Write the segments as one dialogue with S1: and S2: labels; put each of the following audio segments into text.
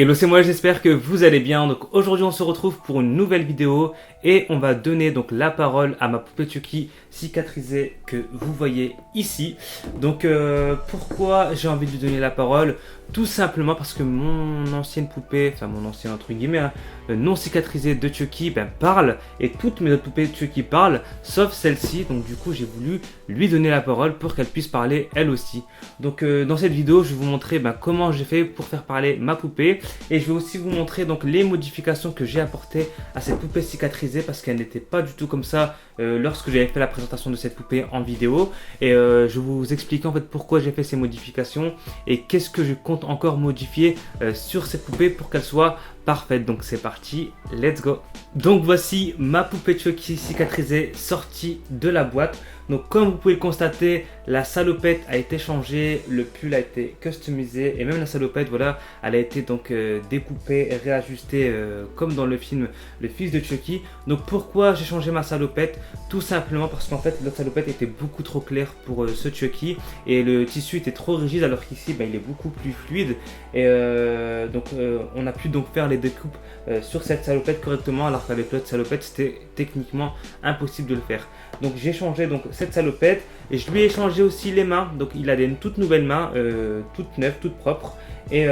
S1: Hello, c'est moi, j'espère que vous allez bien. Donc aujourd'hui on se retrouve pour une nouvelle vidéo et on va donner donc la parole à ma poupée Chucky cicatrisée que vous voyez ici. Donc pourquoi j'ai envie de lui donner la parole? Tout simplement parce que mon ancienne poupée, enfin mon ancienne entre guillemets, non cicatrisée de Chucky parle, et toutes mes autres poupées Chucky parlent, sauf celle-ci. Donc du coup j'ai voulu lui donner la parole pour qu'elle puisse parler elle aussi. Donc dans cette vidéo je vais vous montrer comment j'ai fait pour faire parler ma poupée, et je vais aussi vous montrer donc les modifications que j'ai apportées à cette poupée cicatrisée, parce qu'elle n'était pas du tout comme ça lorsque j'avais fait la présentation de cette poupée en vidéo. Et je vais vous expliquer en fait pourquoi j'ai fait ces modifications et qu'est-ce que je compte encore modifier sur cette poupée pour qu'elle soit parfaite. Donc c'est parti, let's go. Donc voici ma poupée Chucky cicatrisée sortie de la boîte. Donc comme vous pouvez le constater, la salopette a été changée, le pull a été customisé, et même la salopette, voilà, elle a été donc découpée et réajustée comme dans le film Le Fils de Chucky. Donc pourquoi j'ai changé ma salopette? Tout simplement parce qu'en fait l'autre salopette était beaucoup trop claire pour ce Chucky, et le tissu était trop rigide, alors qu'ici il est beaucoup plus fluide. Et on a pu donc faire les découpes sur cette salopette correctement, alors qu'avec l'autre salopette c'était techniquement impossible de le faire. Donc j'ai changé donc cette salopette, et je lui ai changé aussi les mains. Donc il a des toutes nouvelles mains, toutes neuves, toutes propres. Et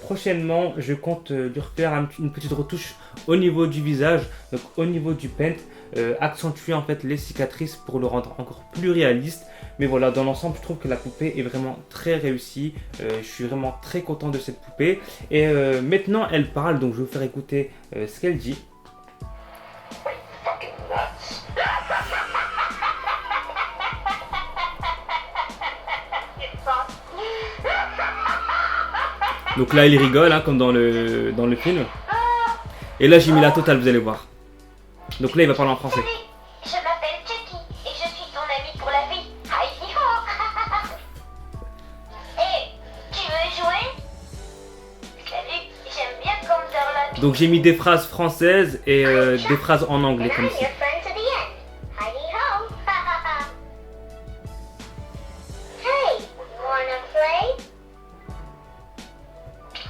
S1: prochainement je compte lui refaire une petite retouche au niveau du visage, donc au niveau du paint, accentuer en fait les cicatrices pour le rendre encore plus réaliste. Mais voilà, dans l'ensemble je trouve que la poupée est vraiment très réussie. Je suis vraiment très content de cette poupée. Et maintenant elle parle, donc je vais vous faire écouter ce qu'elle dit. Donc là il rigole comme dans le film. Et là j'ai mis la totale, vous allez voir. Donc là il va parler en français.
S2: Je m'appelle Chucky et je suis ton ami pour la vie. Hi ho. Et tu veux jouer? Salut, j'aime bien comme Dorlock.
S1: Donc j'ai mis des phrases françaises et des phrases en anglais comme ici.
S2: Hey, wanna play?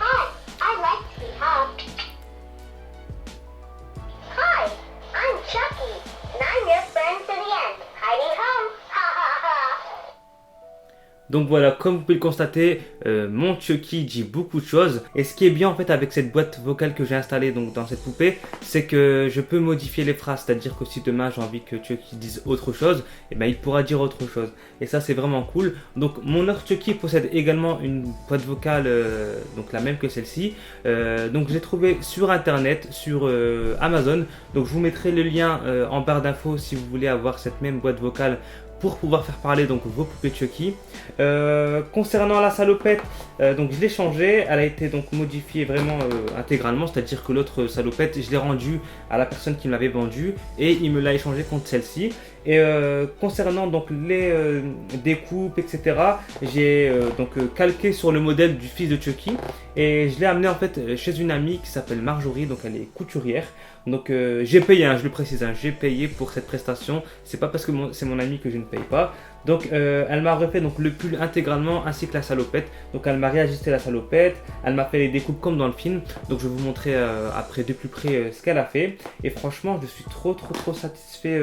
S2: Hi, I like to be hugged. Hi, I'm Chucky, and I'm your friend to the end. Hidey ho! Ha ha ha!
S1: Donc voilà, comme vous pouvez le constater, mon Chucky dit beaucoup de choses. Et ce qui est bien en fait avec cette boîte vocale que j'ai installée donc dans cette poupée, c'est que je peux modifier les phrases. C'est-à-dire que si demain j'ai envie que Chucky dise autre chose, et il pourra dire autre chose. Et ça c'est vraiment cool. Donc mon autre Chucky possède également une boîte vocale, donc la même que celle-ci. Donc je l'ai trouvé sur internet, sur Amazon. Donc je vous mettrai le lien en barre d'infos si vous voulez avoir cette même boîte vocale pour pouvoir faire parler donc vos poupées Chucky. Concernant la salopette, donc je l'ai changée, elle a été donc modifiée vraiment intégralement, c'est-à-dire que l'autre salopette je l'ai rendue à la personne qui me l'avait vendue et il me l'a échangée contre celle-ci. Et concernant donc les découpes etc, j'ai donc calqué sur le modèle du fils de Chucky, et je l'ai amené en fait chez une amie qui s'appelle Marjorie, donc elle est couturière. Donc j'ai payé, je le précise, j'ai payé pour cette prestation. C'est pas parce que c'est mon ami que je ne paye pas. Donc elle m'a refait donc le pull intégralement ainsi que la salopette. Donc elle m'a réajusté la salopette, elle m'a fait les découpes comme dans le film. Donc je vais vous montrer après de plus près ce qu'elle a fait. Et franchement je suis trop satisfait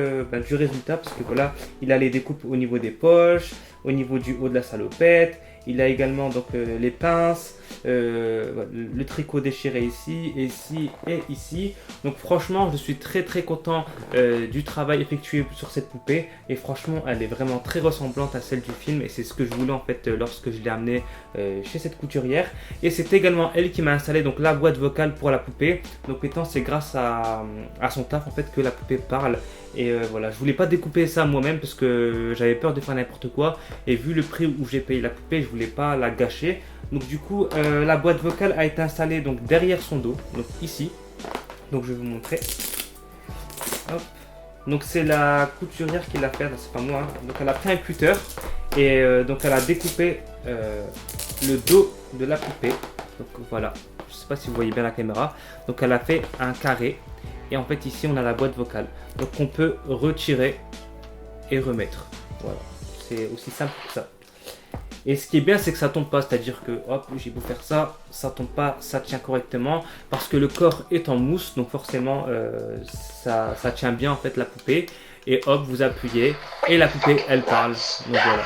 S1: du résultat, parce que voilà, il a les découpes au niveau des poches, au niveau du haut de la salopette. Il a également donc les pinces, le tricot déchiré ici et ici. Donc franchement je suis très content du travail effectué sur cette poupée, et franchement elle est vraiment très ressemblante à celle du film, et c'est ce que je voulais en fait lorsque je l'ai amenée chez cette couturière. Et c'est également elle qui m'a installé donc la boîte vocale pour la poupée. Donc étant c'est grâce à son taf en fait que la poupée parle. Et voilà, je voulais pas découper ça moi-même parce que j'avais peur de faire n'importe quoi, et vu le prix où j'ai payé la poupée je voulais pas la gâcher. Donc du coup la boîte vocale a été installée donc derrière son dos, donc ici. Donc je vais vous montrer. Hop. Donc c'est la couturière qui l'a fait, c'est pas moi. Donc elle a pris un cutter et donc elle a découpé le dos de la poupée. Donc voilà, je sais pas si vous voyez bien la caméra. Donc elle a fait un carré, et en fait ici on a la boîte vocale. Donc on peut retirer et remettre. Voilà, c'est aussi simple que ça. Et ce qui est bien, c'est que ça tombe pas, c'est-à-dire que hop, j'ai beau faire ça, ça tombe pas, ça tient correctement parce que le corps est en mousse, donc forcément ça tient bien en fait la poupée. Et hop, vous appuyez et la poupée elle parle. Donc voilà.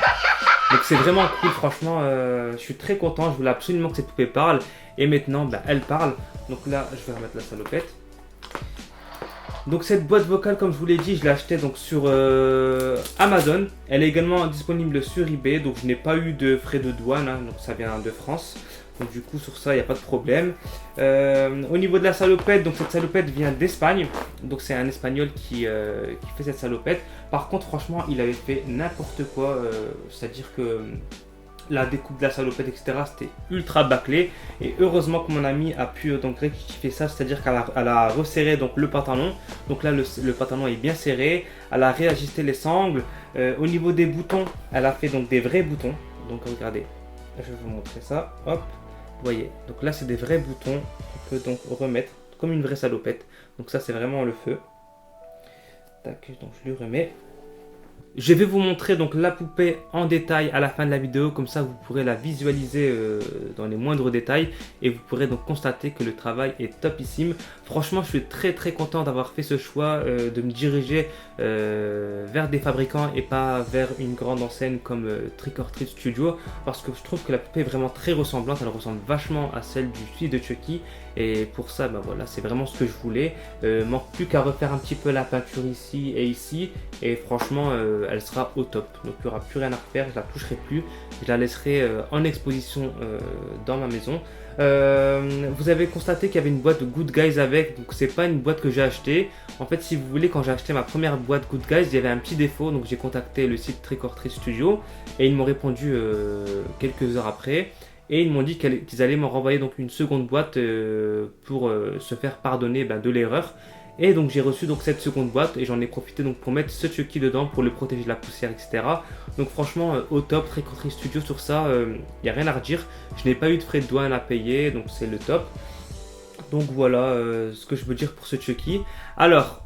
S1: Donc c'est vraiment cool, franchement, je suis très content, je voulais absolument que cette poupée parle. Et maintenant, bah, elle parle. Donc là, je vais remettre la salopette. Donc cette boîte vocale, comme je vous l'ai dit, je l'ai achetée donc sur Amazon. Elle est également disponible sur eBay, donc je n'ai pas eu de frais de douane, hein, donc ça vient de France. Donc du coup sur ça il n'y a pas de problème. Au niveau de la salopette, donc cette salopette vient d'Espagne. Donc c'est un espagnol qui fait cette salopette. Par contre franchement il avait fait n'importe quoi. C'est-à-dire que la découpe de la salopette, etc. c'était ultra bâclé. Et heureusement que mon ami a pu donc rectifier ça. C'est-à-dire qu'elle a resserré donc, le pantalon. Donc là le pantalon est bien serré. Elle a réajusté les sangles. Au niveau des boutons, elle a fait donc des vrais boutons. Donc regardez, je vais vous montrer ça. Hop. Vous voyez, donc là c'est des vrais boutons qu'on peut donc remettre comme une vraie salopette. Donc ça c'est vraiment le feu. Tac, donc je lui remets. Je vais vous montrer donc la poupée en détail à la fin de la vidéo, comme ça vous pourrez la visualiser dans les moindres détails et vous pourrez donc constater que le travail est topissime. Franchement je suis très content d'avoir fait ce choix de me diriger vers des fabricants et pas vers une grande enseigne comme Trick or Treat Studio, parce que je trouve que la poupée est vraiment très ressemblante, elle ressemble vachement à celle du fils de Chucky. Et pour ça, ben voilà, c'est vraiment ce que je voulais. Manque plus qu'à refaire un petit peu la peinture ici et ici. Et franchement, elle sera au top. Donc il n'y aura plus rien à refaire, je la toucherai plus. Je la laisserai en exposition dans ma maison. Vous avez constaté qu'il y avait une boîte Good Guys avec. Donc c'est pas une boîte que j'ai achetée. En fait, si vous voulez, quand j'ai acheté ma première boîte Good Guys, il y avait un petit défaut. Donc j'ai contacté le site Trick or Treat Studio. Et ils m'ont répondu quelques heures après. Et ils m'ont dit qu'ils allaient me renvoyer donc une seconde boîte pour se faire pardonner de l'erreur. Et donc j'ai reçu donc cette seconde boîte et j'en ai profité donc pour mettre ce Chucky dedans pour le protéger de la poussière, etc. Donc franchement au top, Trick or Treat Studio sur ça, il n'y a rien à redire. Je n'ai pas eu de frais de douane à payer, donc c'est le top. Donc voilà ce que je veux dire pour ce Chucky. Alors,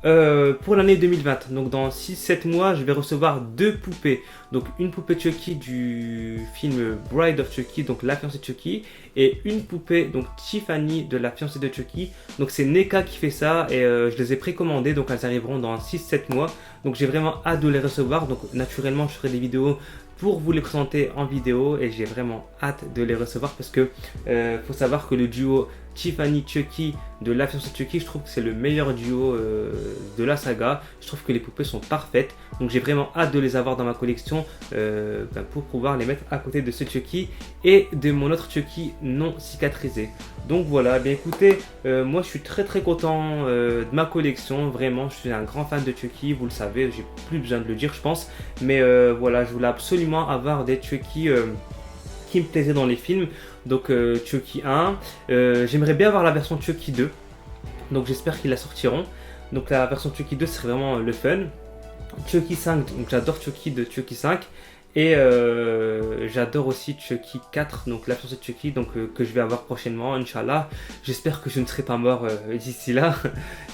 S1: pour l'année 2020, donc dans 6-7 mois, je vais recevoir 2 poupées. Donc une poupée Chucky du film Bride of Chucky, donc la fiancée de Chucky. Et une poupée, donc Tiffany de la fiancée de Chucky. Donc c'est Neka qui fait ça et je les ai précommandées. Donc elles arriveront dans 6-7 mois. Donc j'ai vraiment hâte de les recevoir. Donc naturellement, je ferai des vidéos pour vous les présenter en vidéo. Et j'ai vraiment hâte de les recevoir parce que faut savoir que le duo Tiffany Chucky de la fiancée de Chucky, je trouve que c'est le meilleur duo de la saga. Je trouve que les poupées sont parfaites. Donc j'ai vraiment hâte de les avoir dans ma collection pour pouvoir les mettre à côté de ce Chucky et de mon autre Chucky non cicatrisé. Donc voilà, bien écoutez, moi je suis très content de ma collection. Vraiment, je suis un grand fan de Chucky, vous le savez, j'ai plus besoin de le dire je pense. Mais voilà, je voulais absolument avoir des Chucky qui me plaisaient dans les films. Donc Chucky 1, j'aimerais bien avoir la version Chucky 2. Donc j'espère qu'ils la sortiront. Donc la version Chucky 2 serait vraiment le fun. Chucky 5, donc j'adore Chucky de Chucky 5. Et j'adore aussi Chucky 4, donc la fiancée de Chucky, donc que je vais avoir prochainement, Inch'Allah. J'espère que je ne serai pas mort d'ici là.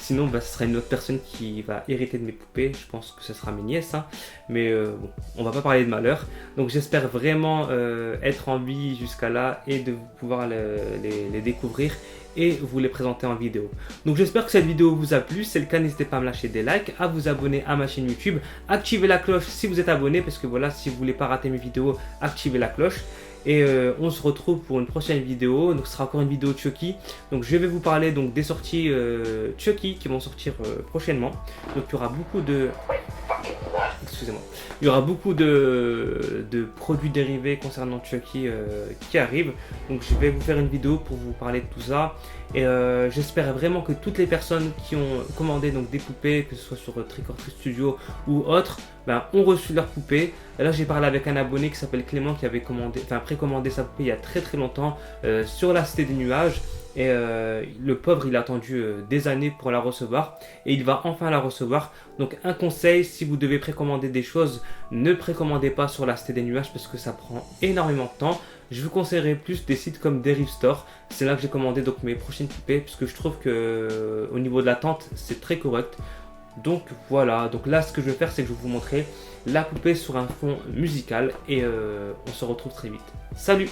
S1: Sinon, ce sera une autre personne qui va hériter de mes poupées. Je pense que ce sera mes nièces. Hein. Mais bon, on va pas parler de malheur. Donc j'espère vraiment être en vie jusqu'à là et de pouvoir les découvrir et vous les présenter en vidéo. Donc j'espère que cette vidéo vous a plu. Si c'est le cas, n'hésitez pas à me lâcher des likes, à vous abonner à ma chaîne YouTube, activez la cloche si vous êtes abonné, parce que voilà, si vous voulez pas rater mes vidéos, activez la cloche. Et on se retrouve pour une prochaine vidéo. Donc ce sera encore une vidéo Chucky. Donc je vais vous parler donc des sorties Chucky qui vont sortir prochainement. Donc il y aura beaucoup de... Excusez-moi. Il y aura beaucoup de produits dérivés concernant Chucky qui arrivent. Donc je vais vous faire une vidéo pour vous parler de tout ça. Et j'espère vraiment que toutes les personnes qui ont commandé donc des poupées, que ce soit sur Trick or Treat Studio ou autre, ont reçu leurs poupées. Et là j'ai parlé avec un abonné qui s'appelle Clément qui avait précommandé sa poupée il y a très longtemps sur la Cité des Nuages. Et le pauvre il a attendu des années pour la recevoir et il va enfin la recevoir. Donc un conseil, si vous devez précommander des choses, ne précommandez pas sur la Cité des Nuages parce que ça prend énormément de temps. Je vous conseillerais plus des sites comme Derive Store. C'est là que j'ai commandé donc mes prochaines poupées puisque je trouve que au niveau de l'attente c'est très correct. Donc voilà, donc là ce que je vais faire c'est que je vais vous montrer la poupée sur un fond musical et on se retrouve très vite. Salut!